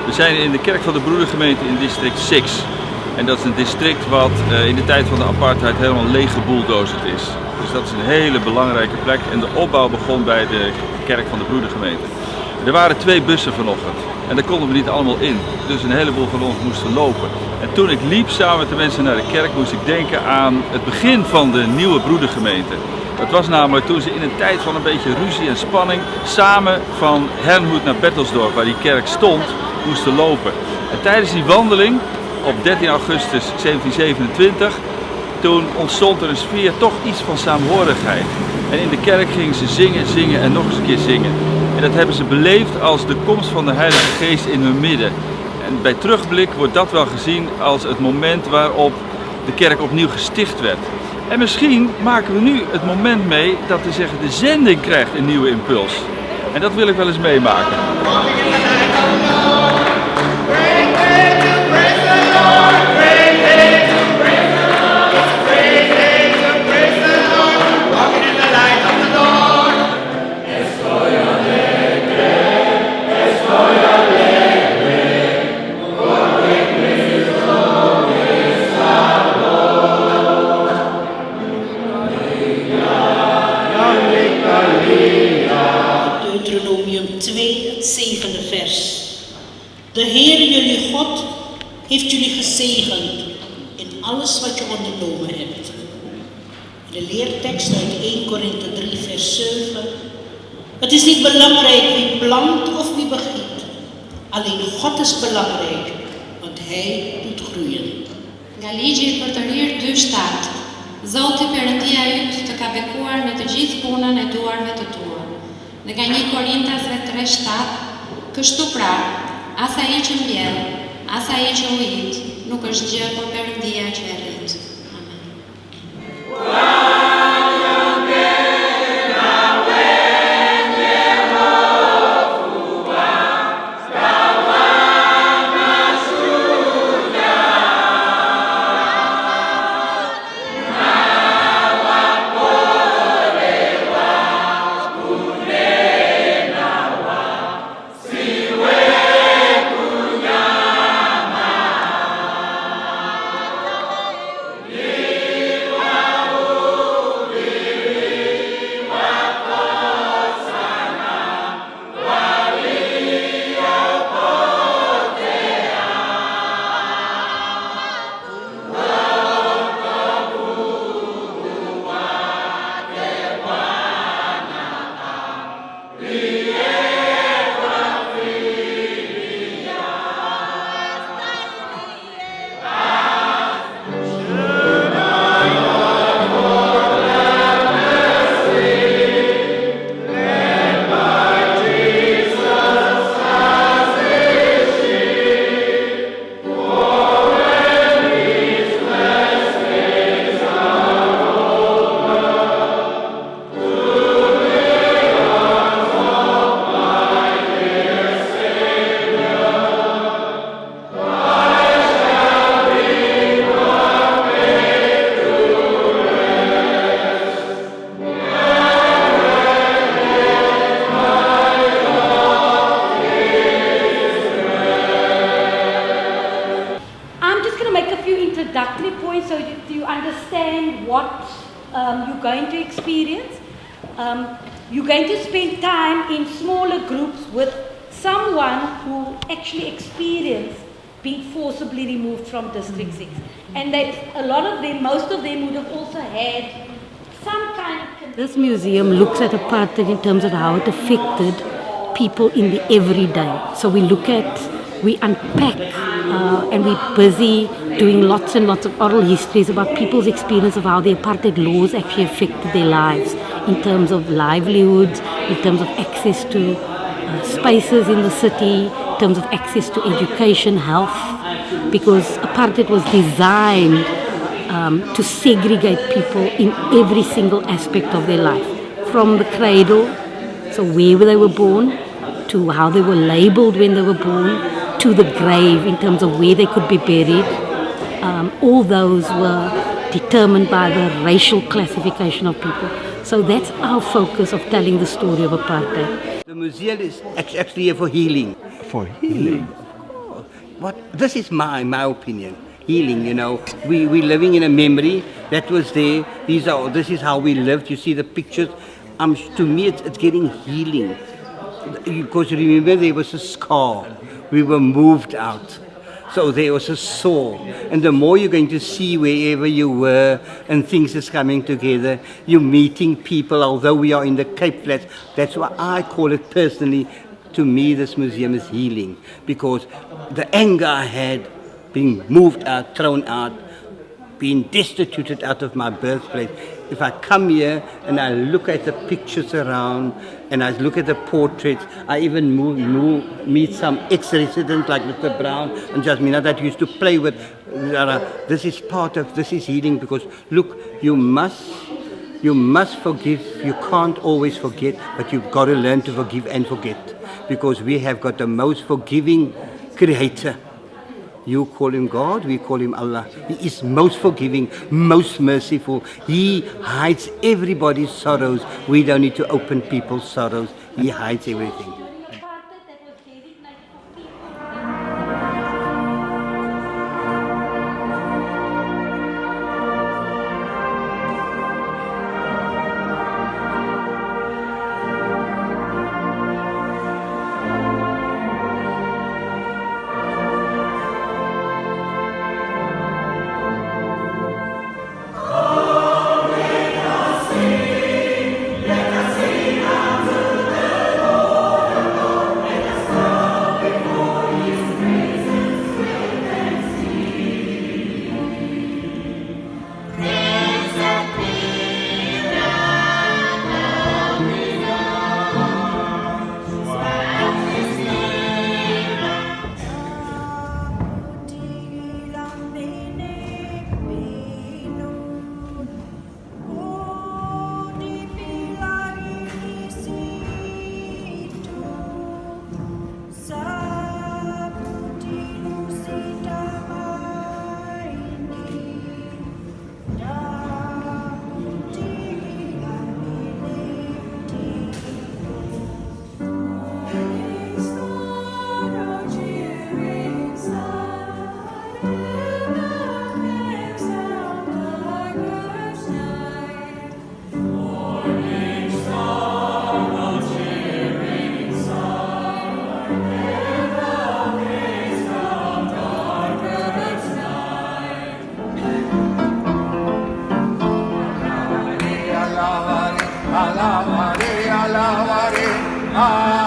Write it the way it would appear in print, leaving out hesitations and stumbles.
We zijn in de kerk van de Broedergemeente in district 6. En dat is een district wat in de tijd van de apartheid helemaal leeggebulldozerd is. Dus dat is een hele belangrijke plek. En de opbouw begon bij de kerk van de Broedergemeente. Er waren 2 bussen vanochtend. En daar konden we niet allemaal in. Dus een heleboel van ons moesten lopen. En toen ik liep samen met de mensen naar de kerk, moest ik denken aan het begin van de nieuwe Broedergemeente. Dat was namelijk toen ze in een tijd van een beetje ruzie en spanning samen van Herrnhout naar Bertelsdorp, waar die kerk stond, moesten lopen. En tijdens die wandeling op 13 augustus 1727, toen ontstond er een sfeer toch iets van saamhorigheid. En in de kerk gingen ze zingen en nog eens een keer zingen. En dat hebben ze beleefd als de komst van de Heilige Geest in hun midden. En bij terugblik wordt dat wel gezien als het moment waarop de kerk opnieuw gesticht werd. En misschien maken we nu het moment mee dat we zeggen de zending krijgt een nieuwe impuls. En dat wil ik wel eens meemaken. De Heer, jullie God, heeft jullie gezegend in alles wat je ondernomen hebt. De leertekst uit 1 Korinthe 3 vers 7. Het is niet belangrijk wie plant of wie begiet. Alleen God is belangrijk, want Hij doet groeien. Nga ligji i Përtërir 2:7. Zoti Perëndia yt të ka bekuar në të gjithë punën e duarve të tua. Dhe nga 1 Korintasve 3:7, kështu pra, as ai që mbjell, as ai që ujit, nuk është gjë por Perëndia që e rrit. Amen. so that you understand what you're going to experience. You're going to spend time in smaller groups with someone who actually experienced being forcibly removed from District 6. And that a lot of them, most of them would have also had some kind of... This museum looks at apartheid in terms of how it affected people in the everyday. So we look at, we unpack, and we're busy doing lots and lots of oral histories about people's experience of how the apartheid laws actually affected their lives in terms of livelihoods, in terms of access to spaces in the city, in terms of access to education, health, because apartheid was designed to segregate people in every single aspect of their life, from the cradle, so where they were born, to how they were labelled when they were born, to the grave in terms of where they could be buried. All those were determined by the racial classification of people. So that's our focus of telling the story of apartheid. The museum is actually for healing. For healing? This is my opinion. Healing, we're living in a memory that was there. This is how we lived. You see the pictures. To me, it's getting healing. Because remember, there was a scar. We were moved out. So there was a sore. And the more you're going to see wherever you were and things is coming together, you're meeting people, although we are in the Cape Flats. That's why I call it personally, to me, this museum is healing. Because the anger I had, being moved out, thrown out, being destituted out of my birthplace. If I come here and I look at the pictures around and I look at the portraits, I even meet some ex-residents like Mr. Brown and Jasmina that used to play with. This is healing because look, you must forgive. You can't always forget, but you've got to learn to forgive and forget because we have got the most forgiving Creator. You call him God, we call him Allah. He is most forgiving, most merciful. He hides everybody's sorrows. We don't need to open people's sorrows. He hides everything. Alawari, alawari, alawari, alawari.